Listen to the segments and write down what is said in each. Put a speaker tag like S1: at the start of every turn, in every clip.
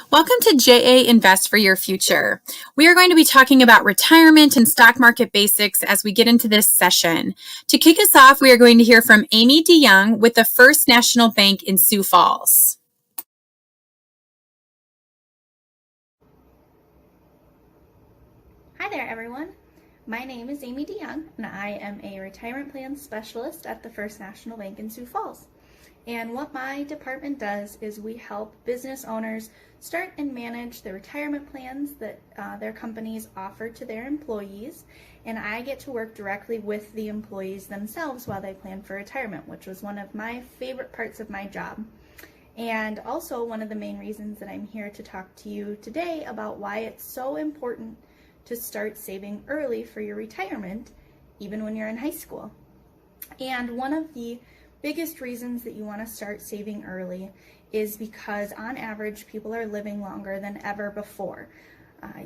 S1: Welcome to JA Invest for Your Future. We are going to be talking about retirement and stock market basics as we get into this session. To kick us off, we are going to hear from Amy DeYoung with the First National Bank in Sioux Falls.
S2: Hi there, everyone. My name is Amy DeYoung, and I am a retirement plan specialist at the First National Bank in Sioux Falls. And what my department does is we help business owners start and manage the retirement plans that their companies offer to their employees. And I get to work directly with the employees themselves while they plan for retirement, which was one of my favorite parts of my job. And also one of the main reasons that I'm here to talk to you today about why it's so important to start saving early for your retirement, even when you're in high school. And one of the biggest reasons that you want to start saving early is because on average people are living longer than ever before.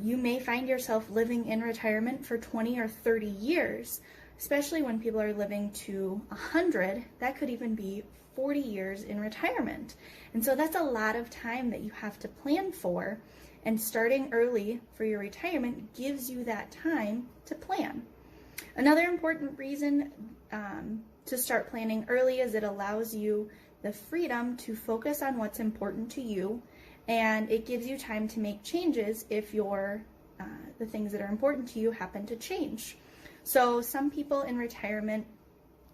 S2: You may find yourself living in retirement for 20 or 30 years, especially when people are living to 100. That could even be 40 years in retirement. And so that's a lot of time that you have to plan for, and starting early for your retirement gives you that time to plan. Another important reason to start planning early is it allows you the freedom to focus on what's important to you, and it gives you time to make changes if the things that are important to you happen to change. So some people in retirement,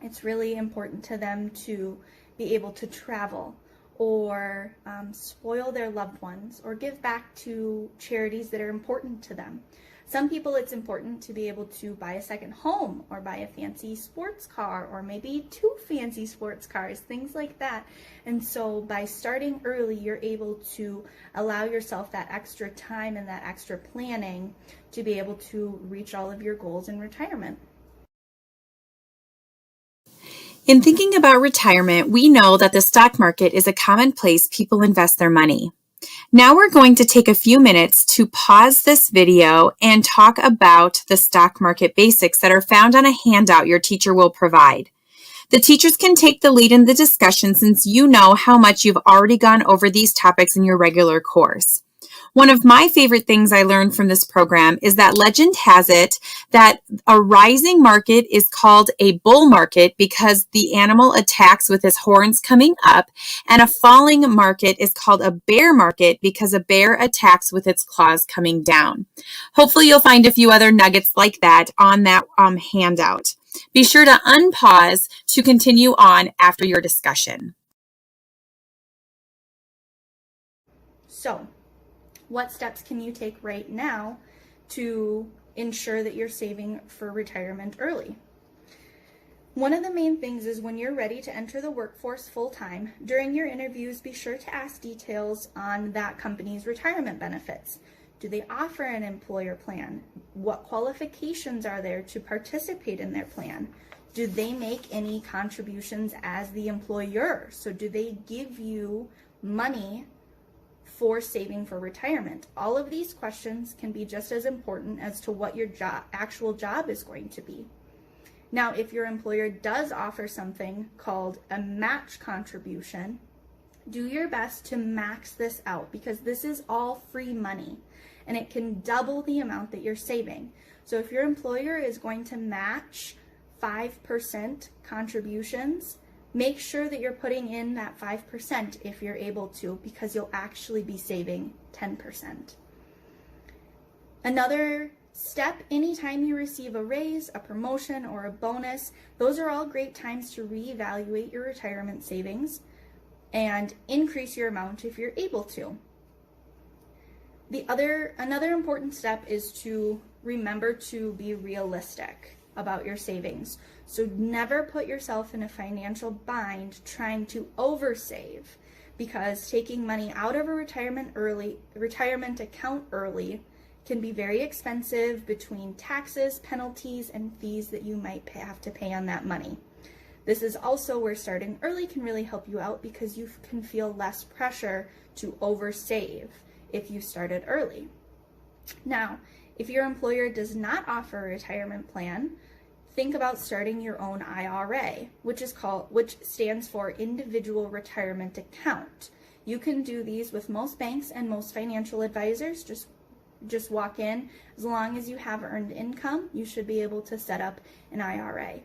S2: it's really important to them to be able to travel or spoil their loved ones or give back to charities that are important to them. Some people, it's important to be able to buy a second home or buy a fancy sports car or maybe 2 fancy sports cars, things like that. And so by starting early, you're able to allow yourself that extra time and that extra planning to be able to reach all of your goals in retirement.
S1: In thinking about retirement, we know that the stock market is a common place people invest their money. Now we're going to take a few minutes to pause this video and talk about the stock market basics that are found on a handout your teacher will provide. The teachers can take the lead in the discussion since you know how much you've already gone over these topics in your regular course. One of my favorite things I learned from this program is that legend has it that a rising market is called a bull market because the animal attacks with his horns coming up, and a falling market is called a bear market because a bear attacks with its claws coming down. Hopefully you'll find a few other nuggets like that on that handout. Be sure to unpause to continue on after your discussion.
S2: So, what steps can you take right now to ensure that you're saving for retirement early? One of the main things is when you're ready to enter the workforce full-time, during your interviews, be sure to ask details on that company's retirement benefits. Do they offer an employer plan? What qualifications are there to participate in their plan? Do they make any contributions as the employer? So do they give you money for saving for retirement? All of these questions can be just as important as to what your actual job is going to be. Now, if your employer does offer something called a match contribution, do your best to max this out because this is all free money and it can double the amount that you're saving. So if your employer is going to match 5% contributions, make sure that you're putting in that 5% if you're able to, because you'll actually be saving 10%. Another step, anytime you receive a raise, a promotion, or a bonus, those are all great times to reevaluate your retirement savings and increase your amount if you're able to. Another important step is to remember to be realistic about your savings. So never put yourself in a financial bind trying to oversave, because taking money out of a retirement account early can be very expensive between taxes, penalties, and fees that you might have to pay on that money. This is also where starting early can really help you out because you can feel less pressure to oversave if you started early. Now, if your employer does not offer a retirement plan, think about starting your own IRA, which stands for Individual Retirement Account. You can do these with most banks and most financial advisors. Just walk in. As long as you have earned income, you should be able to set up an IRA.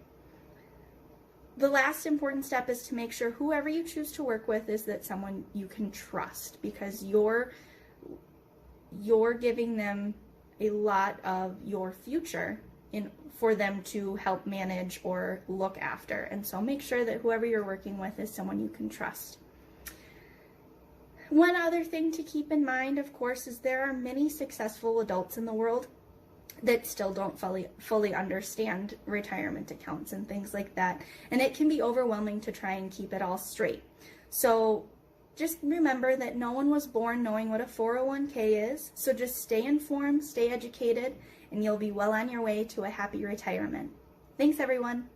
S2: The last important step is to make sure whoever you choose to work with is that someone you can trust, because you're giving them a lot of your future for them to help manage or look after. And so make sure that whoever you're working with is someone you can trust. One other thing to keep in mind, of course, is there are many successful adults in the world that still don't fully understand retirement accounts and things like that. And it can be overwhelming to try and keep it all straight. So just remember that no one was born knowing what a 401k is. So just stay informed, stay educated, and you'll be well on your way to a happy retirement. Thanks, everyone.